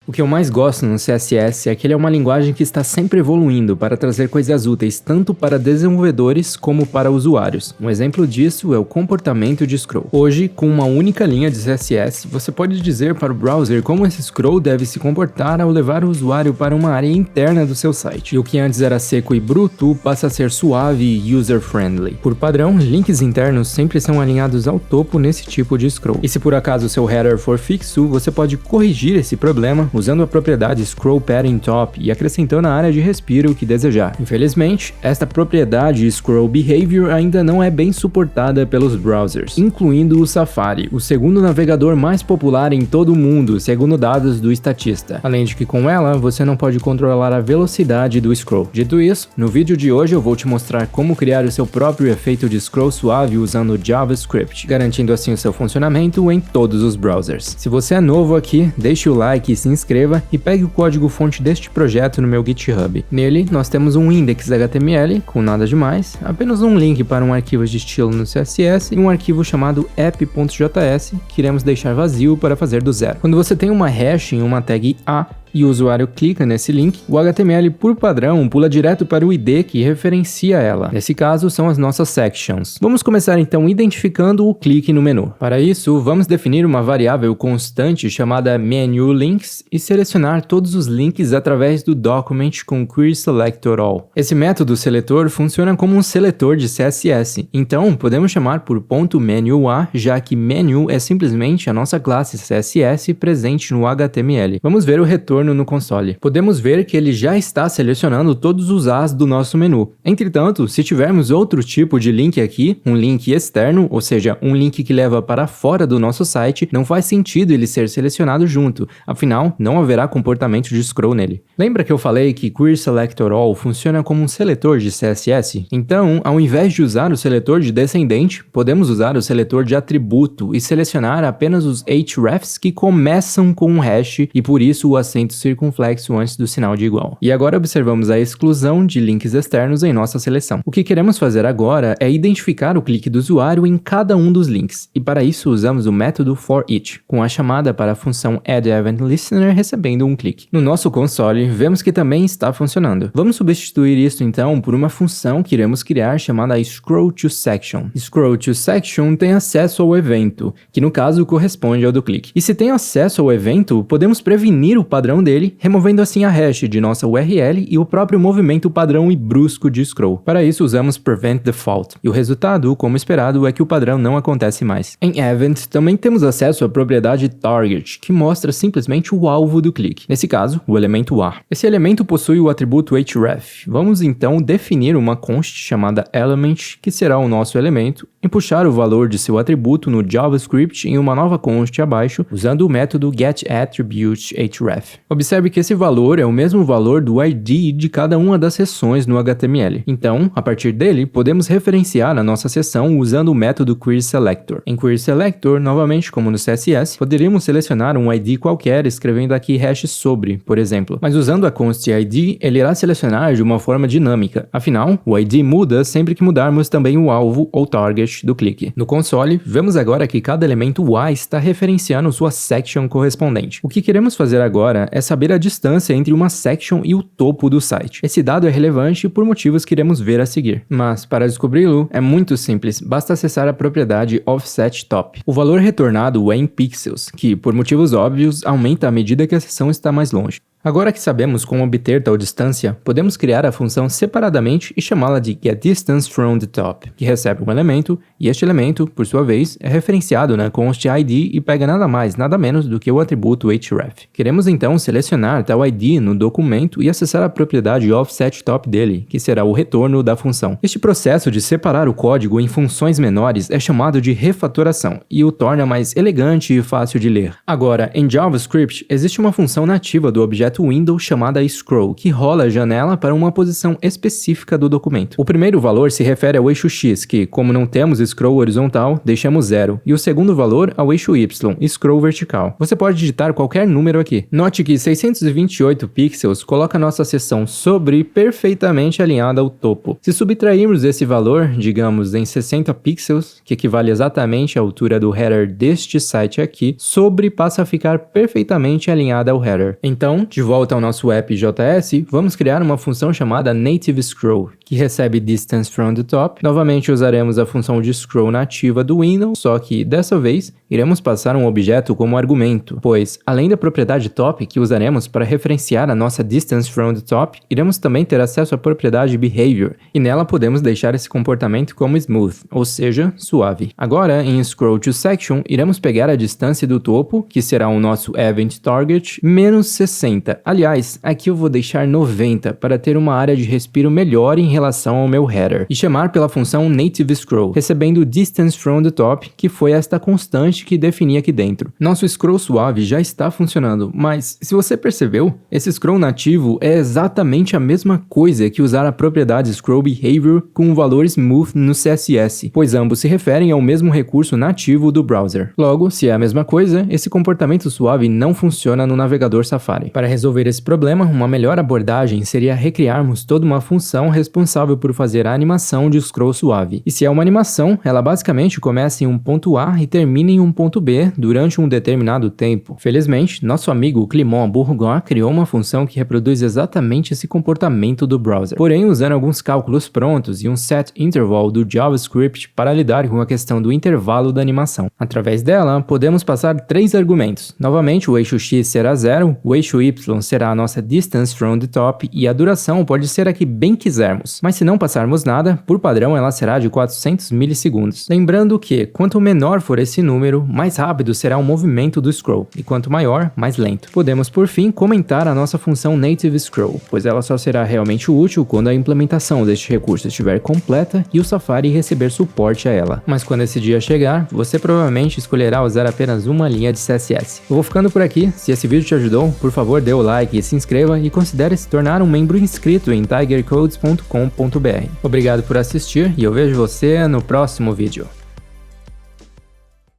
O que eu mais gosto no CSS é que ele é uma linguagem que está sempre evoluindo para trazer coisas úteis tanto para desenvolvedores como para usuários. Um exemplo disso é o comportamento de scroll. Hoje, com uma única linha de CSS, você pode dizer para o browser como esse scroll deve se comportar ao levar o usuário para uma área interna do seu site. E o que antes era seco e bruto passa a ser suave e user-friendly. Por padrão, links internos sempre são alinhados ao topo nesse tipo de scroll. E se por acaso seu header for fixo, você pode corrigir esse problema usando a propriedade Scroll Padding Top e acrescentando a área de respiro que desejar. Infelizmente, esta propriedade Scroll Behavior ainda não é bem suportada pelos browsers, incluindo o Safari, o segundo navegador mais popular em todo o mundo, segundo dados do Statista. Além de que com ela, você não pode controlar a velocidade do scroll. Dito isso, no vídeo de hoje eu vou te mostrar como criar o seu próprio efeito de scroll suave usando JavaScript, garantindo assim o seu funcionamento em todos os browsers. Se você é novo aqui, deixe o like e se inscreva e pegue o código-fonte deste projeto no meu GitHub. Nele, nós temos um index.html, com nada demais, apenas um link para um arquivo de estilo no CSS e um arquivo chamado app.js, que iremos deixar vazio para fazer do zero. Quando você tem uma hash em uma tag A, e o usuário clica nesse link, o HTML por padrão pula direto para o ID que referencia ela. Nesse caso, são as nossas sections. Vamos começar então identificando o clique no menu. Para isso, vamos definir uma variável constante chamada MenuLinks e selecionar todos os links através do document com querySelectorAll. Esse método seletor funciona como um seletor de CSS, então podemos chamar por .menua, já que menu é simplesmente a nossa classe CSS presente no HTML. Vamos ver o retorno no console. Podemos ver que ele já está selecionando todos os As do nosso menu. Entretanto, se tivermos outro tipo de link aqui, um link externo, ou seja, um link que leva para fora do nosso site, não faz sentido ele ser selecionado junto, afinal, não haverá comportamento de scroll nele. Lembra que eu falei que querySelectorAll funciona como um seletor de CSS? Então, ao invés de usar o seletor de descendente, podemos usar o seletor de atributo e selecionar apenas os hrefs que começam com um hash e por isso o acento circunflexo antes do sinal de igual. E agora observamos a exclusão de links externos em nossa seleção. O que queremos fazer agora é identificar o clique do usuário em cada um dos links, e para isso usamos o método forEach, com a chamada para a função addEventListener recebendo um clique. No nosso console, vemos que também está funcionando. Vamos substituir isso então por uma função que iremos criar chamada scrollToSection. scrollToSection tem acesso ao evento, que no caso corresponde ao do clique. E se tem acesso ao evento, podemos prevenir o padrão dele, removendo assim a hash de nossa URL e o próprio movimento padrão e brusco de scroll. Para isso usamos preventDefault, e o resultado, como esperado, é que o padrão não acontece mais. Em Event também temos acesso à propriedade Target, que mostra simplesmente o alvo do clique, nesse caso, o elemento A. Esse elemento possui o atributo href. Vamos então definir uma const chamada element, que será o nosso elemento, e puxar o valor de seu atributo no JavaScript em uma nova const abaixo, usando o método getAttributeHref. Observe que esse valor é o mesmo valor do ID de cada uma das seções no HTML. Então, a partir dele, podemos referenciar a nossa seção usando o método querySelector. Em querySelector, novamente como no CSS, poderíamos selecionar um ID qualquer escrevendo aqui hash sobre, por exemplo. Mas usando a const ID, ele irá selecionar de uma forma dinâmica. Afinal, o ID muda sempre que mudarmos também o alvo ou target do clique. No console, vemos agora que cada elemento A está referenciando sua section correspondente. O que queremos fazer agora é saber a distância entre uma section e o topo do site. Esse dado é relevante por motivos que iremos ver a seguir. Mas, para descobri-lo, é muito simples, basta acessar a propriedade offsetTop. O valor retornado é em pixels, que, por motivos óbvios, aumenta à medida que a seção está mais longe. Agora que sabemos como obter tal distância, podemos criar a função separadamente e chamá-la de getDistanceFromTheTop, que recebe um elemento, e este elemento, por sua vez, é referenciado na const ID e pega nada mais, nada menos do que o atributo href. Queremos então selecionar tal ID no documento e acessar a propriedade offsetTop dele, que será o retorno da função. Este processo de separar o código em funções menores é chamado de refatoração, e o torna mais elegante e fácil de ler. Agora, em JavaScript, existe uma função nativa do objeto objeto window chamada scroll, que rola a janela para uma posição específica do documento. O primeiro valor se refere ao eixo X, que, como não temos scroll horizontal, deixamos 0, e o segundo valor ao eixo Y, scroll vertical. Você pode digitar qualquer número aqui. Note que 628 pixels coloca nossa seção sobre perfeitamente alinhada ao topo. Se subtrairmos esse valor, digamos em 60 pixels, que equivale exatamente à altura do header deste site aqui, sobre passa a ficar perfeitamente alinhada ao header. Então, de volta ao nosso app JS, vamos criar uma função chamada native scroll, que recebe distance from the top. Novamente usaremos a função de scroll nativa do Windows, só que dessa vez iremos passar um objeto como argumento, pois além da propriedade top que usaremos para referenciar a nossa distance from the top, iremos também ter acesso à propriedade behavior, e nela podemos deixar esse comportamento como smooth, ou seja, suave. Agora, em scroll to section, iremos pegar a distância do topo, que será o nosso event target, menos 60. Aliás, aqui eu vou deixar 90 para ter uma área de respiro melhor em relação ao meu header, e chamar pela função native scroll, recebendo distance from the top, que foi esta constante que defini aqui dentro. Nosso scroll suave já está funcionando, mas se você percebeu, esse scroll nativo é exatamente a mesma coisa que usar a propriedade scroll behavior com o valor smooth no CSS, pois ambos se referem ao mesmo recurso nativo do browser. Logo, se é a mesma coisa, esse comportamento suave não funciona no navegador Safari. Para resolver esse problema, uma melhor abordagem seria recriarmos toda uma função responsável por fazer a animação de scroll suave. E se é uma animação, ela basicamente começa em um ponto A e termina em um ponto B durante um determinado tempo. Felizmente, nosso amigo Clément Bourgoin criou uma função que reproduz exatamente esse comportamento do browser, porém usando alguns cálculos prontos e um set interval do JavaScript para lidar com a questão do intervalo da animação. Através dela, podemos passar 3 argumentos. Novamente, o eixo X será 0, o eixo Y será a nossa distance from the top e a duração pode ser a que bem quisermos. Mas se não passarmos nada, por padrão ela será de 400 milissegundos. Lembrando que, quanto menor for esse número, mais rápido será o movimento do scroll, e quanto maior, mais lento. Podemos, por fim, comentar a nossa função native scroll, pois ela só será realmente útil quando a implementação deste recurso estiver completa e o Safari receber suporte a ela. Mas quando esse dia chegar, você provavelmente escolherá usar apenas uma linha de CSS. Eu vou ficando por aqui. Se esse vídeo te ajudou, por favor dê o like e se inscreva, e considere se tornar um membro inscrito em tigercodes.com.br. Obrigado por assistir e eu vejo você no próximo vídeo.